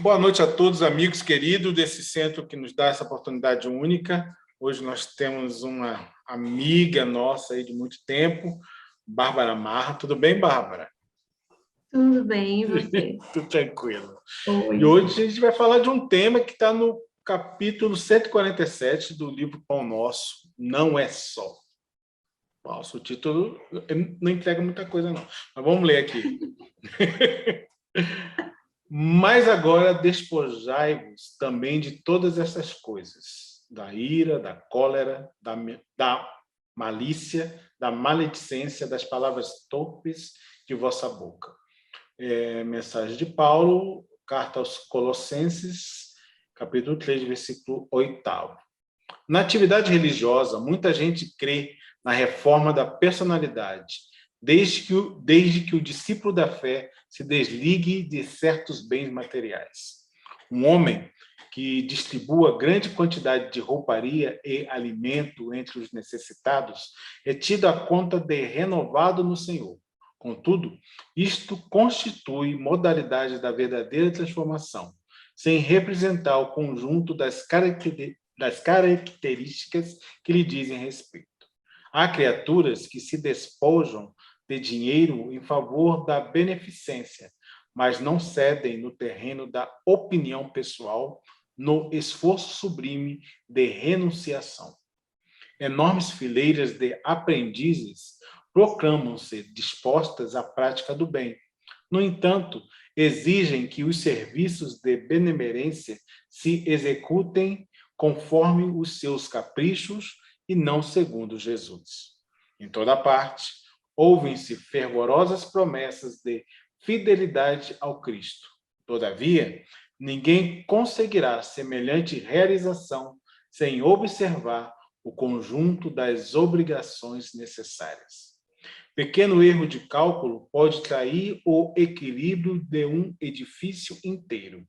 Boa noite a todos, amigos queridos desse centro que nos dá essa oportunidade única. Hoje nós temos uma amiga nossa aí de muito tempo, Bárbara Marra. Tudo bem, Bárbara? Tudo bem, e você? Tudo tranquilo. Oi. E hoje a gente vai falar de um tema que está no capítulo 147 do livro Pão Nosso, Não é Só. Nossa, o título não entrega muita coisa, não. Mas vamos ler aqui. Mas agora despojai-vos também de todas essas coisas, da ira, da cólera, da malícia, da maledicência, das palavras torpes de vossa boca. Mensagem de Paulo, carta aos Colossenses, capítulo 3, versículo 8. Na atividade religiosa, muita gente crê na reforma da personalidade, desde que o discípulo da fé se desligue de certos bens materiais. Um homem que distribua grande quantidade de rouparia e alimento entre os necessitados é tido a conta de renovado no Senhor. Contudo, isto constitui modalidade da verdadeira transformação, sem representar o conjunto das características que lhe dizem respeito. Há criaturas que se despojam de dinheiro em favor da beneficência, mas não cedem no terreno da opinião pessoal, no esforço sublime de renunciação. Enormes fileiras de aprendizes proclamam-se dispostas à prática do bem. No entanto, exigem que os serviços de benemerência se executem conforme os seus caprichos e não segundo Jesus. Em toda parte, ouvem-se fervorosas promessas de fidelidade ao Cristo. Todavia, ninguém conseguirá semelhante realização sem observar o conjunto das obrigações necessárias. Pequeno erro de cálculo pode trair o equilíbrio de um edifício inteiro.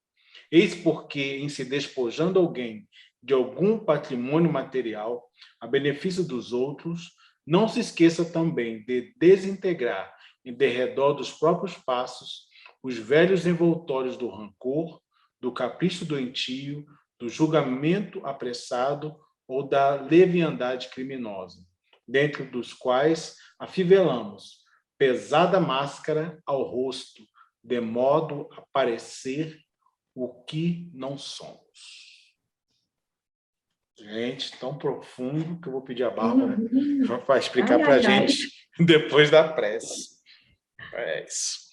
Eis porque, em se despojando alguém de algum patrimônio material, a benefício dos outros, não se esqueça também de desintegrar, em derredor dos próprios passos, os velhos envoltórios do rancor, do capricho doentio, do julgamento apressado ou da leviandade criminosa, dentro dos quais afivelamos pesada máscara ao rosto, de modo a parecer o que não somos. Gente, tão profundo que eu vou pedir a Bárbara para explicar para a gente depois da prece. É isso.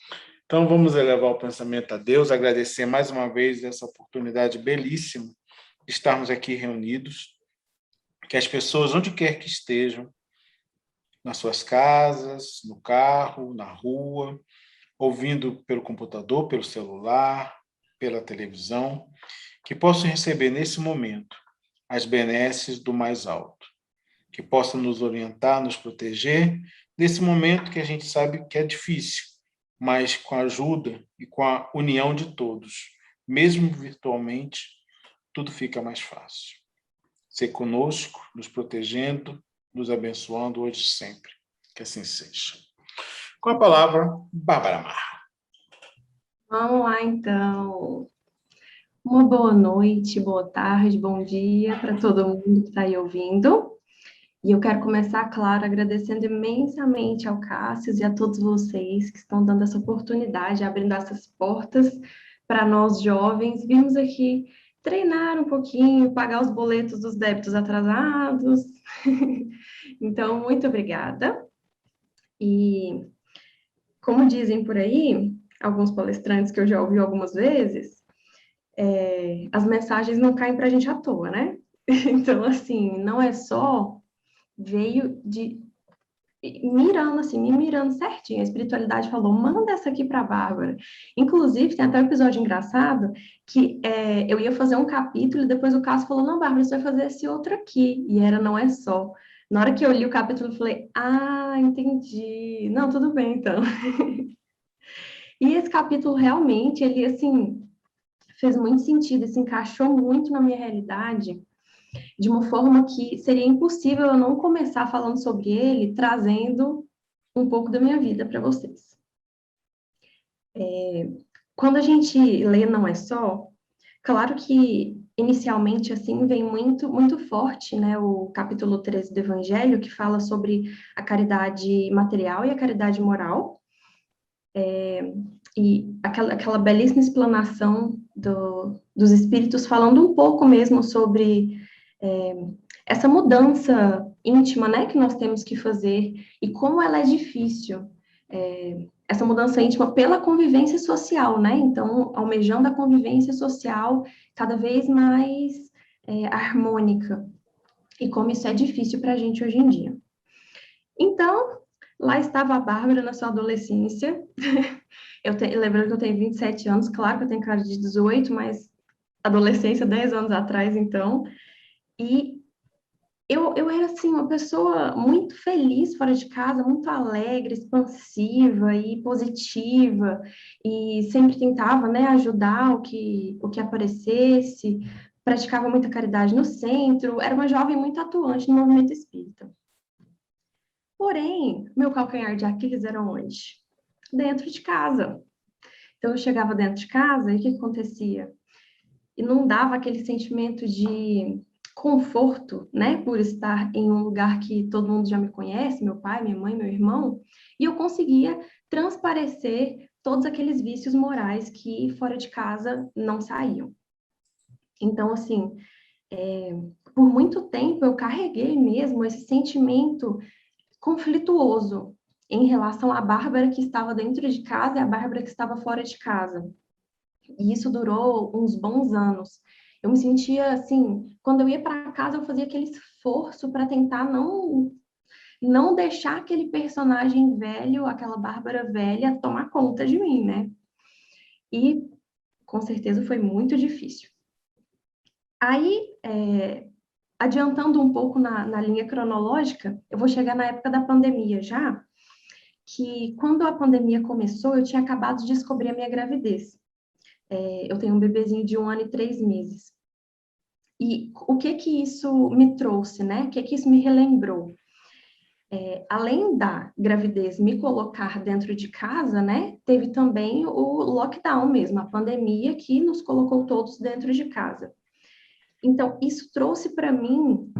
Então, vamos elevar o pensamento a Deus, agradecer mais uma vez essa oportunidade belíssima de estarmos aqui reunidos, que as pessoas, onde quer que estejam, nas suas casas, no carro, na rua, ouvindo pelo computador, pelo celular, pela televisão, que possam receber nesse momento as benesses do mais alto, que possam nos orientar, nos proteger nesse momento que a gente sabe que é difícil, mas com a ajuda e com a união de todos, mesmo virtualmente, tudo fica mais fácil. Ser conosco, nos protegendo, nos abençoando hoje e sempre. Que assim seja. Com a palavra, Bárbara Marra. Vamos lá, então. Uma boa noite, boa tarde, bom dia para todo mundo que está aí ouvindo. E eu quero começar, claro, agradecendo imensamente ao Cássio e a todos vocês que estão dando essa oportunidade, abrindo essas portas para nós jovens. Vimos aqui treinar um pouquinho, pagar os boletos dos débitos atrasados. Então, muito obrigada. E, como dizem por aí, alguns palestrantes que eu já ouvi algumas vezes, as mensagens não caem para a gente à toa, né? Então, assim, não é só veio de mirando, assim, me mirando certinho. A espiritualidade falou, manda essa aqui para a Bárbara. Inclusive, tem até um episódio engraçado que eu ia fazer um capítulo e depois o Cássio falou, não, Bárbara, você vai fazer esse outro aqui. E era Não É Só. Na hora que eu li o capítulo, eu falei, entendi. Não, tudo bem, então. E esse capítulo, realmente, ele, assim, fez muito sentido, se encaixou muito na minha realidade, de uma forma que seria impossível eu não começar falando sobre ele, trazendo um pouco da minha vida para vocês. quando a gente lê Não É Só, claro que inicialmente assim vem muito forte, né, o capítulo 13 do Evangelho, que fala sobre a caridade material e a caridade moral, e aquela belíssima explanação dos Espíritos falando um pouco mesmo sobre essa mudança íntima, né, que nós temos que fazer e como ela é difícil. Essa mudança íntima pela convivência social, né? Então, almejando a convivência social cada vez mais harmônica. E como isso é difícil para a gente hoje em dia. Então, lá estava a Bárbara na sua adolescência. Lembrando que eu tenho 27 anos, claro que eu tenho cara de 18, mas adolescência 10 anos atrás, então. E eu era, assim, uma pessoa muito feliz fora de casa, muito alegre, expansiva e positiva, e sempre tentava, né, ajudar o que aparecesse, praticava muita caridade no centro, era uma jovem muito atuante no movimento espírita. Porém, meu calcanhar de Aquiles era onde? Dentro de casa. Então, eu chegava dentro de casa e o que acontecia? E não dava aquele sentimento de conforto, né, por estar em um lugar que todo mundo já me conhece, meu pai, minha mãe, meu irmão, e eu conseguia transparecer todos aqueles vícios morais que fora de casa não saíam. Então, assim, por muito tempo eu carreguei mesmo esse sentimento conflituoso em relação à Bárbara que estava dentro de casa e à Bárbara que estava fora de casa. E isso durou uns bons anos. Eu me sentia assim, quando eu ia para casa, eu fazia aquele esforço para tentar não deixar aquele personagem velho, aquela Bárbara velha, tomar conta de mim, né? E com certeza foi muito difícil. Aí, adiantando um pouco na linha cronológica, eu vou chegar na época da pandemia já, que quando a pandemia começou, eu tinha acabado de descobrir a minha gravidez. Eu tenho um bebezinho de 1 ano e 3 meses. E o que que isso me trouxe, né? O que que isso me relembrou? Além da gravidez me colocar dentro de casa, né? Teve também o lockdown mesmo, a pandemia que nos colocou todos dentro de casa. Então, isso trouxe para mim,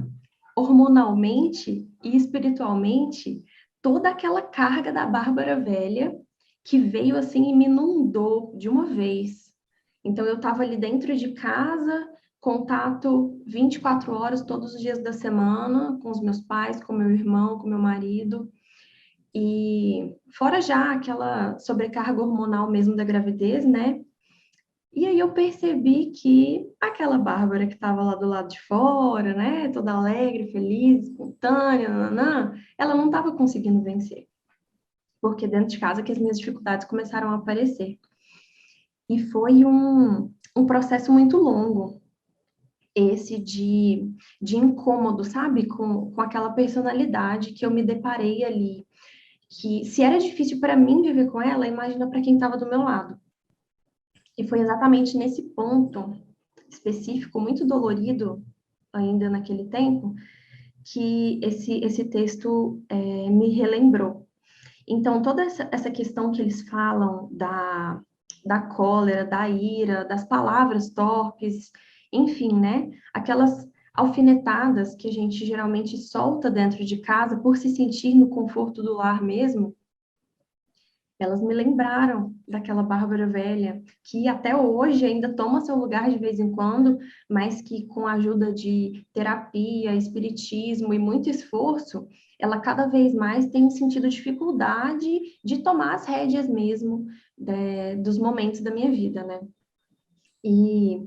hormonalmente e espiritualmente, toda aquela carga da Bárbara velha que veio assim e me inundou de uma vez. Então, eu estava ali dentro de casa, contato 24 horas todos os dias da semana, com os meus pais, com meu irmão, com meu marido. E fora já aquela sobrecarga hormonal mesmo da gravidez, né? E aí eu percebi que aquela Bárbara que estava lá do lado de fora, né? Toda alegre, feliz, espontânea, nananã, ela não estava conseguindo vencer. Porque dentro de casa que as minhas dificuldades começaram a aparecer. E foi um processo muito longo, esse de incômodo, sabe? Com aquela personalidade que eu me deparei ali. Que se era difícil para mim viver com ela, imagina para quem estava do meu lado. E foi exatamente nesse ponto específico, muito dolorido ainda naquele tempo, que esse texto me relembrou. Então, toda essa questão que eles falam da cólera, da ira, das palavras torpes, enfim, né? Aquelas alfinetadas que a gente geralmente solta dentro de casa por se sentir no conforto do lar mesmo, elas me lembraram daquela Bárbara velha, que até hoje ainda toma seu lugar de vez em quando, mas que com a ajuda de terapia, espiritismo e muito esforço, ela cada vez mais tem sentido dificuldade de tomar as rédeas mesmo dos momentos da minha vida, né? E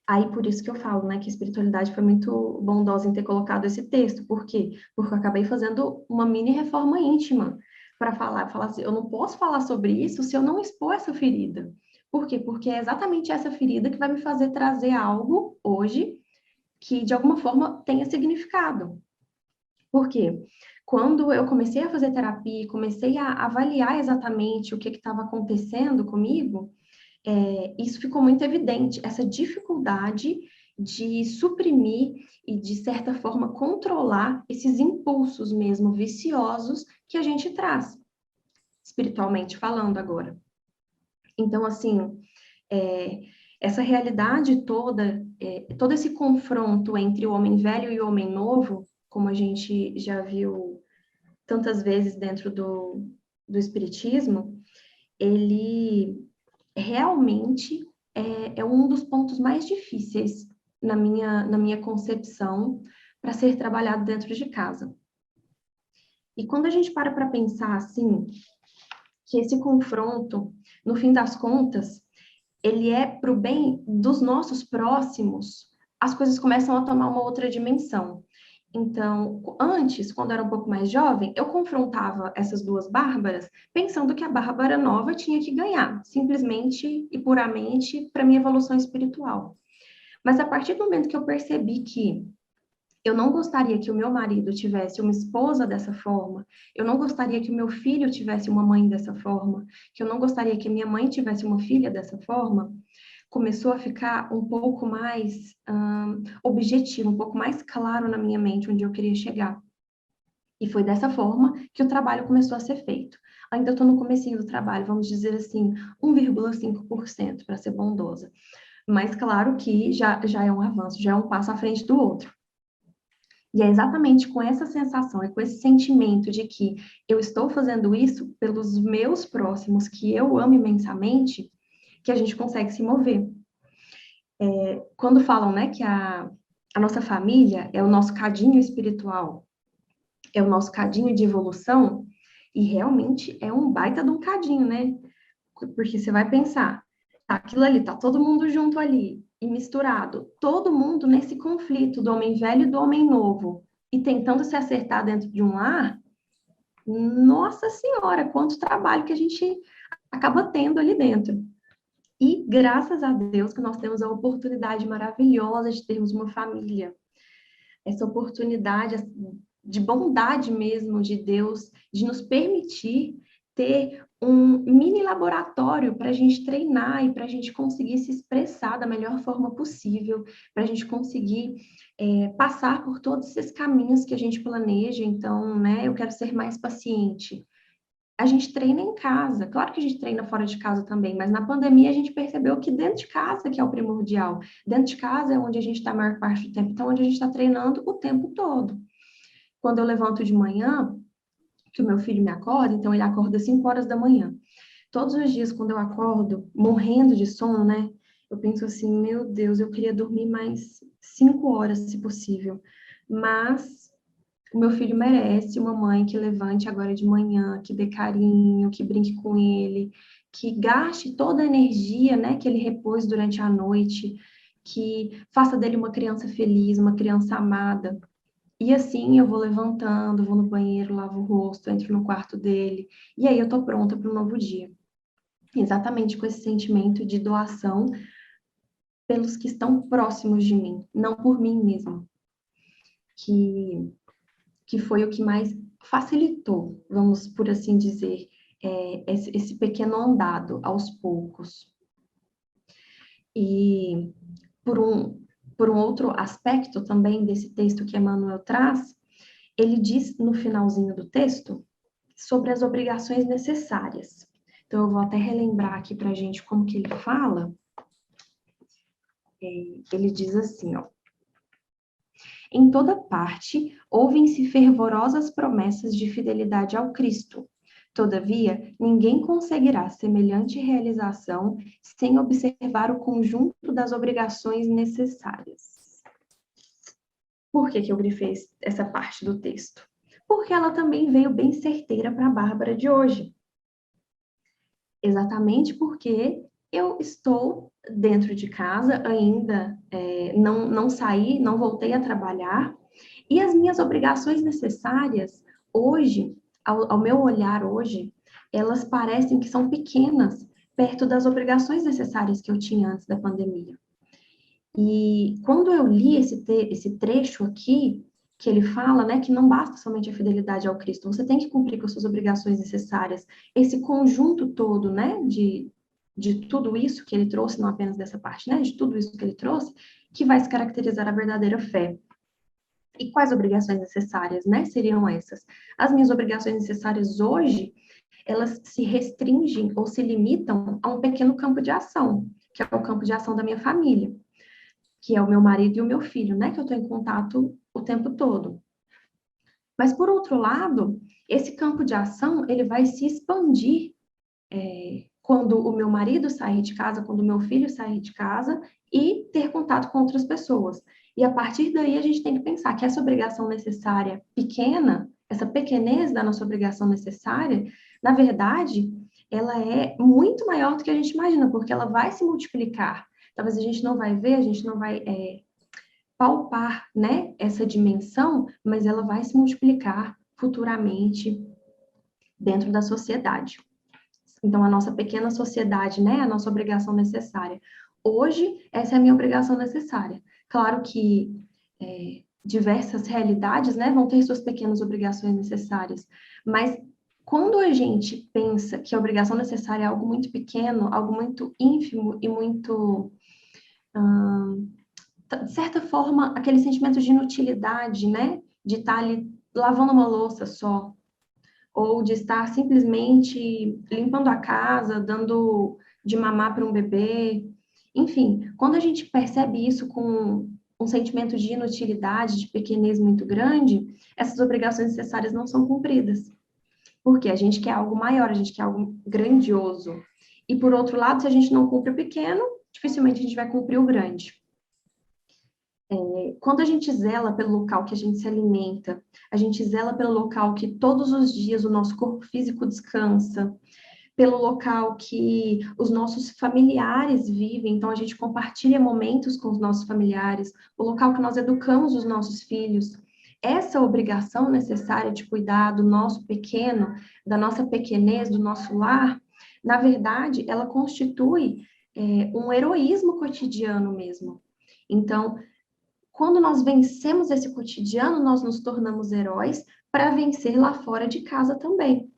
aí por isso que eu falo, né, que a espiritualidade foi muito bondosa em ter colocado esse texto. Por quê? Porque eu acabei fazendo uma mini reforma íntima para falar assim, eu não posso falar sobre isso se eu não expor essa ferida. Por quê? Porque é exatamente essa ferida que vai me fazer trazer algo hoje que de alguma forma tenha significado. Por quê? Quando eu comecei a fazer terapia, comecei a avaliar exatamente o que estava acontecendo comigo, isso ficou muito evidente, essa dificuldade de suprimir e, de certa forma, controlar esses impulsos mesmo viciosos que a gente traz, espiritualmente falando agora. Então, assim, Essa realidade toda, todo esse confronto entre o homem velho e o homem novo, como a gente já viu tantas vezes dentro do Espiritismo, ele realmente é um dos pontos mais difíceis na minha concepção para ser trabalhado dentro de casa. E quando a gente para pensar assim, que esse confronto, no fim das contas, ele é para o bem dos nossos próximos, as coisas começam a tomar uma outra dimensão. Então, antes, quando eu era um pouco mais jovem, eu confrontava essas duas Bárbaras, pensando que a Bárbara nova tinha que ganhar, simplesmente e puramente para minha evolução espiritual. Mas a partir do momento que eu percebi que eu não gostaria que o meu marido tivesse uma esposa dessa forma, eu não gostaria que o meu filho tivesse uma mãe dessa forma, que eu não gostaria que minha mãe tivesse uma filha dessa forma, começou a ficar um pouco mais objetivo, um pouco mais claro na minha mente onde eu queria chegar. E foi dessa forma que o trabalho começou a ser feito. Ainda estou no comecinho do trabalho, vamos dizer assim, 1,5%, para ser bondosa. Mas claro que já é um avanço, já é um passo à frente do outro. E é exatamente com essa sensação, com esse sentimento de que eu estou fazendo isso pelos meus próximos, que eu amo imensamente, que a gente consegue se mover. Quando falam, né, que a nossa família é o nosso cadinho espiritual, é o nosso cadinho de evolução, e realmente é um baita de um cadinho, né? Porque você vai pensar, tá, aquilo ali, tá todo mundo junto ali, e misturado, todo mundo nesse conflito do homem velho e do homem novo, e tentando se acertar dentro de um lar, nossa senhora, quanto trabalho que a gente acaba tendo ali dentro. E graças a Deus que nós temos a oportunidade maravilhosa de termos uma família. Essa oportunidade de bondade mesmo de Deus, de nos permitir ter um mini laboratório para a gente treinar e para a gente conseguir se expressar da melhor forma possível, para a gente conseguir passar por todos esses caminhos que a gente planeja. Então, né, eu quero ser mais paciente. A gente treina em casa, claro que a gente treina fora de casa também, mas na pandemia a gente percebeu que dentro de casa que é o primordial. Dentro de casa é onde a gente está a maior parte do tempo, então onde a gente está treinando o tempo todo. Quando eu levanto de manhã, que o meu filho me acorda, então ele acorda às 5 horas da manhã. Todos os dias, quando eu acordo, morrendo de sono, né? Eu penso assim, meu Deus, eu queria dormir mais 5 horas, se possível. Mas o meu filho merece uma mãe que levante agora de manhã, que dê carinho, que brinque com ele, que gaste toda a energia, né, que ele repôs durante a noite, que faça dele uma criança feliz, uma criança amada. E assim eu vou levantando, vou no banheiro, lavo o rosto, entro no quarto dele, e aí eu tô pronta para um novo dia. Exatamente com esse sentimento de doação pelos que estão próximos de mim, não por mim mesma. Que foi o que mais facilitou, vamos por assim dizer, esse pequeno andado aos poucos. E por um outro aspecto também desse texto que Emmanuel traz, ele diz no finalzinho do texto sobre as obrigações necessárias. Então, eu vou até relembrar aqui para a gente como que ele fala. Ele diz assim, ó. Em toda parte, ouvem-se fervorosas promessas de fidelidade ao Cristo. Todavia, ninguém conseguirá semelhante realização sem observar o conjunto das obrigações necessárias. Por que eu grifei essa parte do texto? Porque ela também veio bem certeira para a Bárbara de hoje. Exatamente porque eu estou dentro de casa ainda, não saí, não voltei a trabalhar, e as minhas obrigações necessárias, hoje, ao meu olhar hoje, elas parecem que são pequenas, perto das obrigações necessárias que eu tinha antes da pandemia. E quando eu li esse trecho aqui, que ele fala, né, que não basta somente a fidelidade ao Cristo, você tem que cumprir com as suas obrigações necessárias. Esse conjunto todo, né, de tudo isso que ele trouxe, não apenas dessa parte, né, de tudo isso que ele trouxe, que vai se caracterizar a verdadeira fé. E quais obrigações necessárias, né, seriam essas? As minhas obrigações necessárias hoje, elas se restringem ou se limitam a um pequeno campo de ação, que é o campo de ação da minha família, que é o meu marido e o meu filho, né? Que eu estou em contato o tempo todo. Mas, por outro lado, esse campo de ação, ele vai se expandir quando o meu marido sair de casa, quando o meu filho sair de casa e ter contato com outras pessoas. E a partir daí a gente tem que pensar que essa obrigação necessária pequena, essa pequenez da nossa obrigação necessária, na verdade, ela é muito maior do que a gente imagina, porque ela vai se multiplicar. Talvez a gente não vai ver, a gente não vai palpar, né, essa dimensão, mas ela vai se multiplicar futuramente dentro da sociedade. Então, a nossa pequena sociedade, né, a nossa obrigação necessária. Hoje, essa é a minha obrigação necessária. Claro que diversas realidades, né, vão ter suas pequenas obrigações necessárias, mas quando a gente pensa que a obrigação necessária é algo muito pequeno, algo muito ínfimo e muito, de certa forma, aquele sentimento de inutilidade, né, de estar ali lavando uma louça só, ou de estar simplesmente limpando a casa, dando de mamar para um bebê. Enfim, quando a gente percebe isso com um sentimento de inutilidade, de pequenez muito grande, essas obrigações necessárias não são cumpridas. Porque a gente quer algo maior, a gente quer algo grandioso. E, por outro lado, se a gente não cumpre o pequeno, dificilmente a gente vai cumprir o grande. Quando a gente zela pelo local que a gente se alimenta, a gente zela pelo local que todos os dias o nosso corpo físico descansa, pelo local que os nossos familiares vivem, então a gente compartilha momentos com os nossos familiares, o local que nós educamos os nossos filhos. Essa obrigação necessária de cuidar do nosso pequeno, da nossa pequenez, do nosso lar, na verdade, ela constitui um heroísmo cotidiano mesmo. Então, quando nós vencemos esse cotidiano, nós nos tornamos heróis para vencer lá fora de casa também.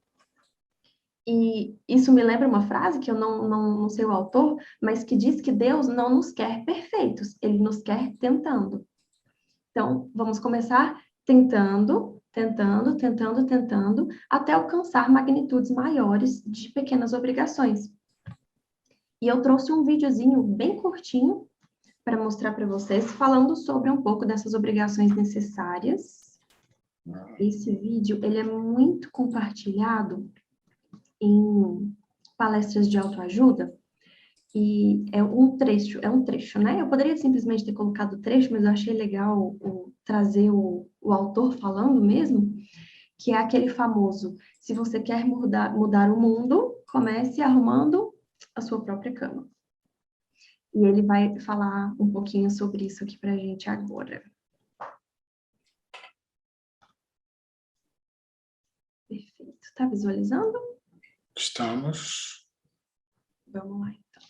E isso me lembra uma frase que eu não sei o autor, mas que diz que Deus não nos quer perfeitos, Ele nos quer tentando. Então, vamos começar tentando, tentando, tentando, tentando, até alcançar magnitudes maiores de pequenas obrigações. E eu trouxe um videozinho bem curtinho para mostrar para vocês, falando sobre um pouco dessas obrigações necessárias. Esse vídeo, ele é muito compartilhado em palestras de autoajuda, e é um trecho, né? Eu poderia simplesmente ter colocado o trecho, mas eu achei legal trazer o autor falando mesmo, que é aquele famoso, se você quer mudar o mundo, comece arrumando a sua própria cama. E ele vai falar um pouquinho sobre isso aqui para a gente agora. Perfeito. Está visualizando? Estamos. Vamos lá, então.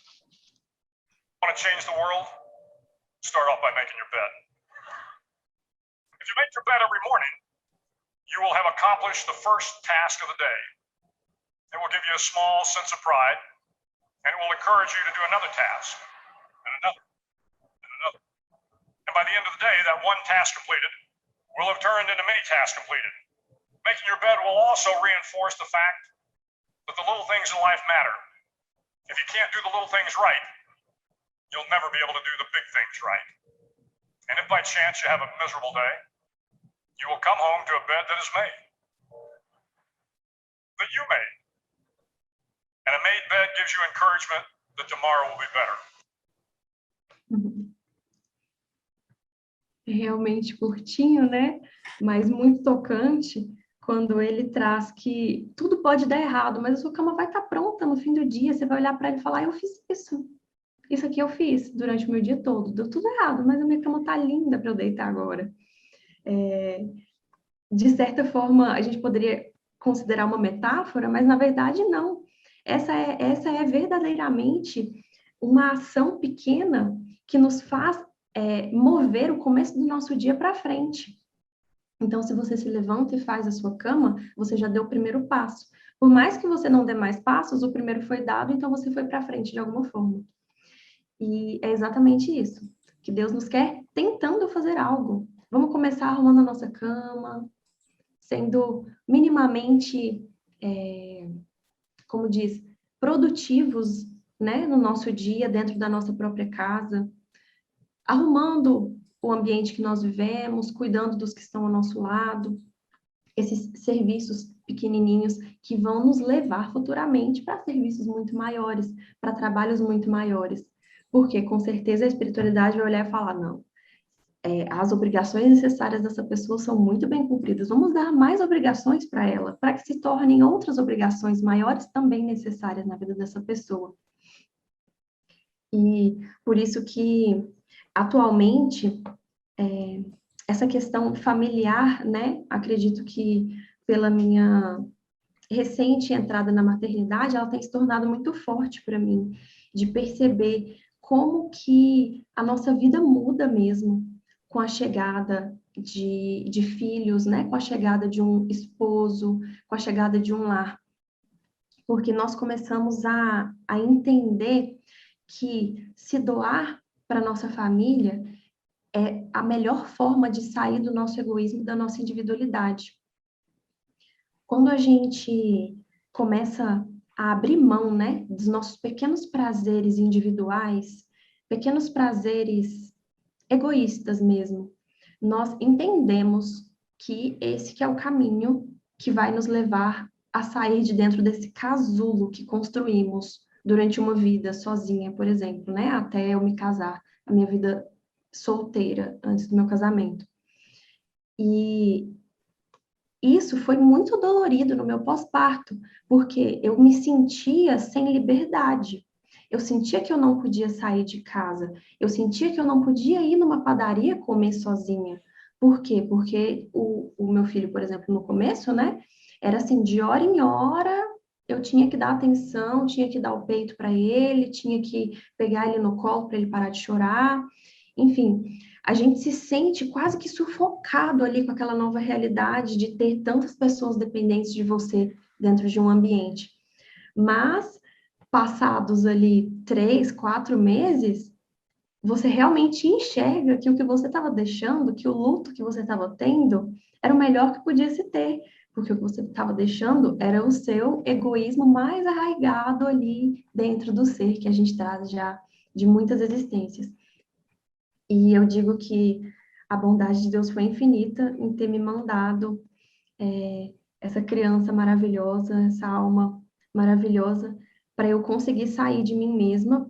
Want to change the world? Start off by making your bed. If you make your bed every morning, you will have accomplished the first task of the day. It will give you a small sense of pride, and it will encourage you to do another task, and another, and another. And by the end of the day, that one task completed will have turned into many tasks completed. Making your bed will also reinforce the fact that the little things in life matter. If you can't do the little things right, you'll never be able to do the big things right. And if by chance you have a miserable day, you will come home to a bed that is made, that you made. And a made bed gives you encouragement that tomorrow will be better. É realmente curtinho, né? Mas muito tocante, quando ele traz que tudo pode dar errado, mas a sua cama vai estar pronta no fim do dia, você vai olhar para ele e falar, eu fiz isso. Isso aqui eu fiz durante o meu dia todo. Deu tudo errado, mas a minha cama tá linda para eu deitar agora. De certa forma, a gente poderia considerar uma metáfora, mas na verdade não. Essa é verdadeiramente uma ação pequena que nos faz mover o começo do nosso dia para frente. Então, se você se levanta e faz a sua cama, você já deu o primeiro passo. Por mais que você não dê mais passos, o primeiro foi dado, então você foi para frente de alguma forma. E é exatamente isso, que Deus nos quer tentando fazer algo. Vamos começar arrumando a nossa cama, sendo minimamente, como diz, produtivos né, no nosso dia, dentro da nossa própria casa, arrumando o ambiente que nós vivemos, cuidando dos que estão ao nosso lado, esses serviços pequenininhos que vão nos levar futuramente para serviços muito maiores, para trabalhos muito maiores. Porque, com certeza, a espiritualidade vai olhar e falar, não, as obrigações necessárias dessa pessoa são muito bem cumpridas. Vamos dar mais obrigações para ela, para que se tornem outras obrigações maiores também necessárias na vida dessa pessoa. E por isso que, atualmente, essa questão familiar, né? Acredito que pela minha recente entrada na maternidade, ela tem se tornado muito forte para mim, de perceber como que a nossa vida muda mesmo com a chegada de filhos, né? Com a chegada de um esposo, com a chegada de um lar. Porque nós começamos a entender que se doar para nossa família é a melhor forma de sair do nosso egoísmo e da nossa individualidade. Quando a gente começa a abrir mão, né, dos nossos pequenos prazeres individuais, pequenos prazeres egoístas mesmo, nós entendemos que esse que é o caminho que vai nos levar a sair de dentro desse casulo que construímos durante uma vida sozinha, por exemplo, né, até eu me casar, a minha vida solteira antes do meu casamento. E isso foi muito dolorido no meu pós-parto, porque eu me sentia sem liberdade. Eu sentia que eu não podia sair de casa. Eu sentia que eu não podia ir numa padaria comer sozinha. Por quê? Porque o meu filho, por exemplo, no começo, né? Era assim, de hora em hora, eu tinha que dar atenção, tinha que dar o peito para ele, tinha que pegar ele no colo para ele parar de chorar. Enfim, a gente se sente quase que sufocado ali com aquela nova realidade de ter tantas pessoas dependentes de você dentro de um ambiente. Mas, passados ali 3, 4 meses, você realmente enxerga que o que você estava deixando, que o luto que você estava tendo, era o melhor que podia se ter. Porque o que você estava deixando era o seu egoísmo mais arraigado ali dentro do ser que a gente traz já de muitas existências. E eu digo que a bondade de Deus foi infinita em ter me mandado essa criança maravilhosa, essa alma maravilhosa, para eu conseguir sair de mim mesma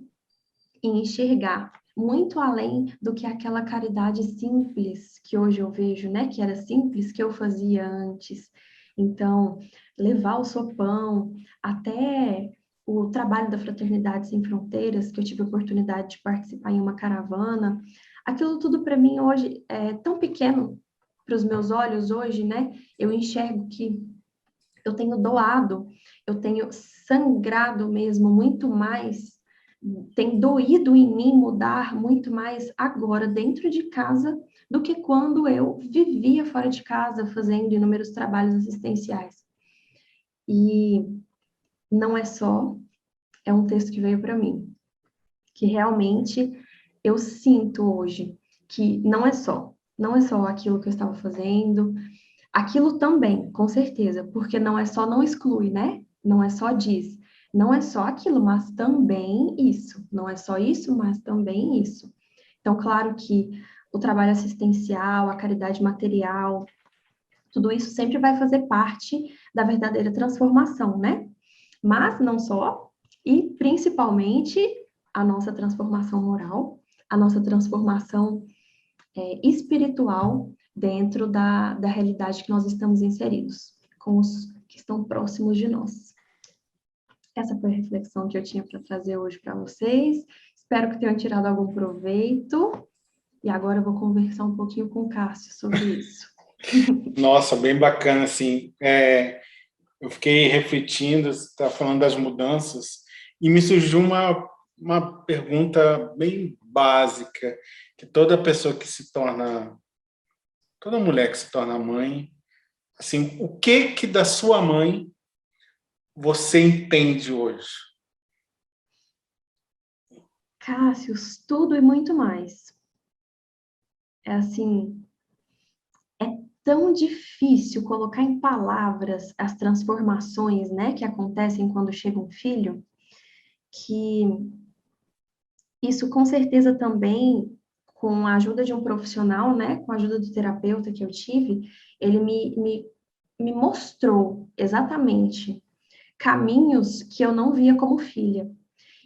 e enxergar muito além do que aquela caridade simples que hoje eu vejo, né? Que era simples, que eu fazia antes. Então, levar o sopão, até o trabalho da Fraternidade Sem Fronteiras, que eu tive a oportunidade de participar em uma caravana, aquilo tudo para mim hoje é tão pequeno para os meus olhos hoje, né? Eu enxergo que eu tenho doado, eu tenho sangrado mesmo muito mais, tem doído em mim mudar muito mais agora dentro de casa do que quando eu vivia fora de casa fazendo inúmeros trabalhos assistenciais. E não é só, é um texto que veio para mim, que realmente eu sinto hoje que não é só aquilo que eu estava fazendo, aquilo também, com certeza, porque não é só, não exclui, né? Não é só diz, não é só aquilo, mas também isso. Não é só isso, mas também isso. Então, claro que o trabalho assistencial, a caridade material, tudo isso sempre vai fazer parte da verdadeira transformação, né? Mas não só, e principalmente a nossa transformação moral, a nossa transformação espiritual dentro da realidade que nós estamos inseridos, com os que estão próximos de nós. Essa foi a reflexão que eu tinha para trazer hoje para vocês. Espero que tenham tirado algum proveito. E agora eu vou conversar um pouquinho com o Cássio sobre isso. Nossa, bem bacana, assim. Eu fiquei refletindo, você está falando das mudanças, e me surgiu uma pergunta bem básica, que toda pessoa que se torna, toda mulher que se torna mãe, assim, o que da sua mãe você entende hoje? Cássio, tudo e muito mais. É assim, é tão difícil colocar em palavras as transformações, né, que acontecem quando chega um filho, que isso com certeza também, com a ajuda de um profissional, né, com a ajuda do terapeuta que eu tive, ele me mostrou exatamente caminhos que eu não via como filha.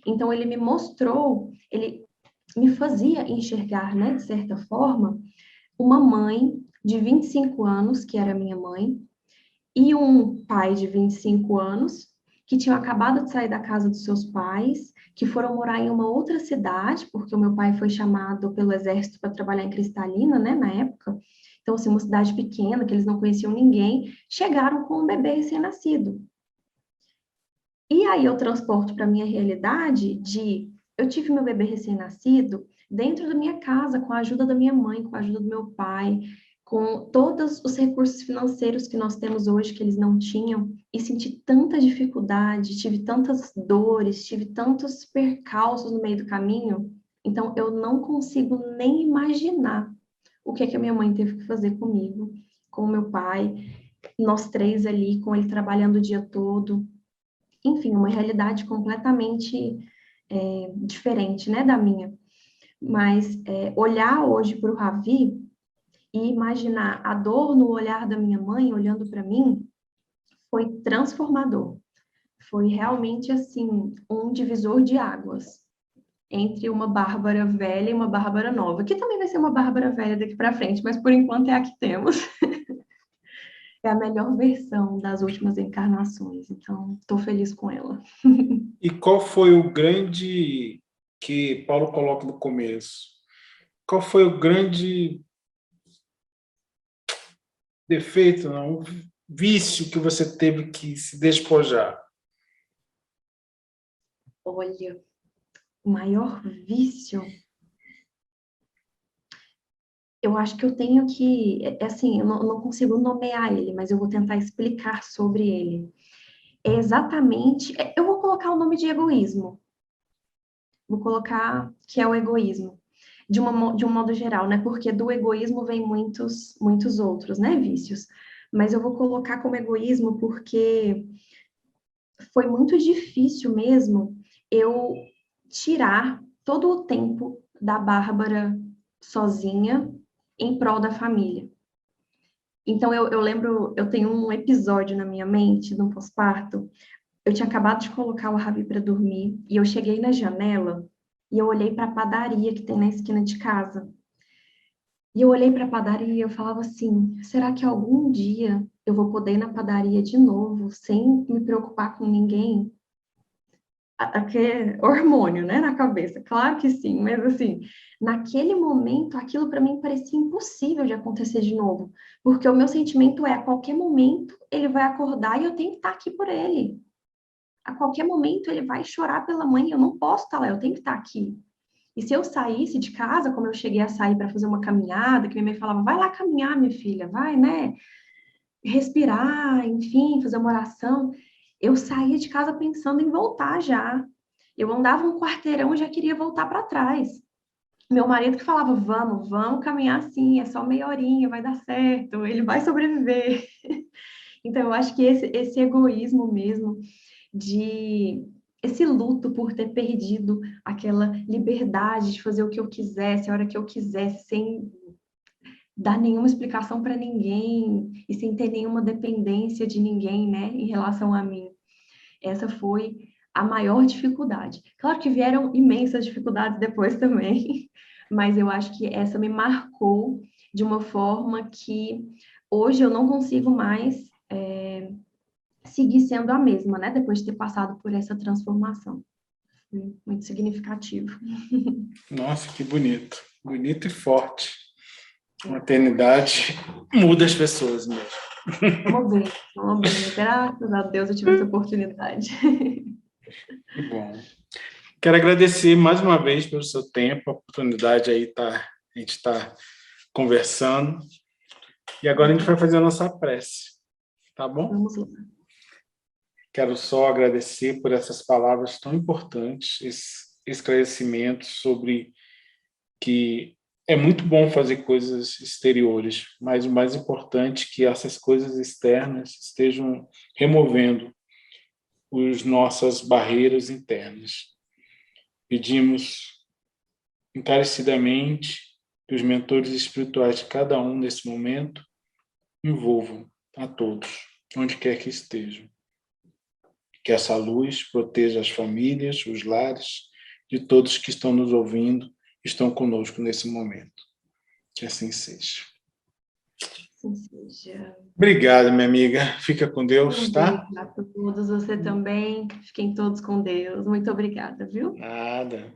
Então, ele me mostrou, ele me fazia enxergar, né, de certa forma, uma mãe de 25 anos, que era minha mãe, e um pai de 25 anos, que tinham acabado de sair da casa dos seus pais, que foram morar em uma outra cidade, porque o meu pai foi chamado pelo exército para trabalhar em Cristalina, né, na época. Então, assim, uma cidade pequena, que eles não conheciam ninguém, chegaram com um bebê recém-nascido. E aí eu transporto para a minha realidade de eu tive meu bebê recém-nascido dentro da minha casa, com a ajuda da minha mãe, com a ajuda do meu pai, com todos os recursos financeiros que nós temos hoje que eles não tinham, e senti tanta dificuldade, tive tantas dores, tive tantos percalços no meio do caminho, então eu não consigo nem imaginar o que é que a minha mãe teve que fazer comigo, com o meu pai, nós três ali, com ele trabalhando o dia todo, enfim, uma realidade completamente diferente, né, da minha. Mas olhar hoje para o Ravi e imaginar a dor no olhar da minha mãe olhando para mim foi transformador. Foi realmente, assim, um divisor de águas entre uma Bárbara velha e uma Bárbara nova, que também vai ser uma Bárbara velha daqui para frente, mas por enquanto é a que temos. É a melhor versão das últimas encarnações, então estou feliz com ela. E qual foi o grande que Paulo coloca no começo? Qual foi o grande defeito, não, vício que você teve que se despojar? Olha, o maior vício, eu acho que eu tenho que, assim, eu não consigo nomear ele, mas eu vou tentar explicar sobre ele. É exatamente, eu vou colocar o nome de egoísmo. Vou colocar que é o egoísmo, de um modo geral, né? Porque do egoísmo vem muitos outros, né, vícios. Mas eu vou colocar como egoísmo porque foi muito difícil mesmo eu tirar todo o tempo da Bárbara sozinha em prol da família. Então, eu lembro, eu tenho um episódio na minha mente, no pós-parto, eu tinha acabado de colocar o Ravi para dormir, e eu cheguei na janela, e eu olhei para a padaria que tem na esquina de casa. E eu olhei para a padaria e eu falava assim, será que algum dia eu vou poder ir na padaria de novo, sem me preocupar com ninguém? Aquele hormônio, né, na cabeça. Claro que sim, mas assim, naquele momento, aquilo para mim parecia impossível de acontecer de novo, porque o meu sentimento é, a qualquer momento ele vai acordar e eu tenho que estar aqui por ele. A qualquer momento ele vai chorar pela mãe, eu não posso estar lá, eu tenho que estar aqui. E se eu saísse de casa, como eu cheguei a sair para fazer uma caminhada, que minha mãe falava, vai lá caminhar, minha filha, vai, né? Respirar, enfim, fazer uma oração. Eu saía de casa pensando em voltar já. Eu andava um quarteirão e já queria voltar para trás. Meu marido que falava, vamos caminhar sim, é só meia horinha, vai dar certo, ele vai sobreviver. Então, eu acho que esse egoísmo mesmo, de esse luto por ter perdido aquela liberdade de fazer o que eu quisesse, a hora que eu quisesse, sem dar nenhuma explicação para ninguém e sem ter nenhuma dependência de ninguém, né, em relação a mim. Essa foi a maior dificuldade. Claro que vieram imensas dificuldades depois também, mas eu acho que essa me marcou de uma forma que hoje eu não consigo mais seguir sendo a mesma, né? Depois de ter passado por essa transformação. Foi muito significativo. Nossa, que bonito. Bonito e forte. A maternidade muda as pessoas mesmo. Vamos ver. Graças a Deus eu tive essa oportunidade. Que bom. Quero agradecer mais uma vez pelo seu tempo, a oportunidade aí a gente está conversando. E agora a gente vai fazer a nossa prece, tá bom? Vamos lá. Quero só agradecer por essas palavras tão importantes, esses esclarecimentos sobre que é muito bom fazer coisas exteriores, mas o mais importante é que essas coisas externas estejam removendo as nossas barreiras internas. Pedimos encarecidamente que os mentores espirituais de cada um nesse momento envolvam a todos, onde quer que estejam. Que essa luz proteja as famílias, os lares, de todos que estão nos ouvindo, estão conosco nesse momento. Que assim seja. Assim seja. Obrigado, minha amiga. Fica com Deus, tá? Obrigada a todos, você também. Fiquem todos com Deus. Muito obrigada, viu? Nada.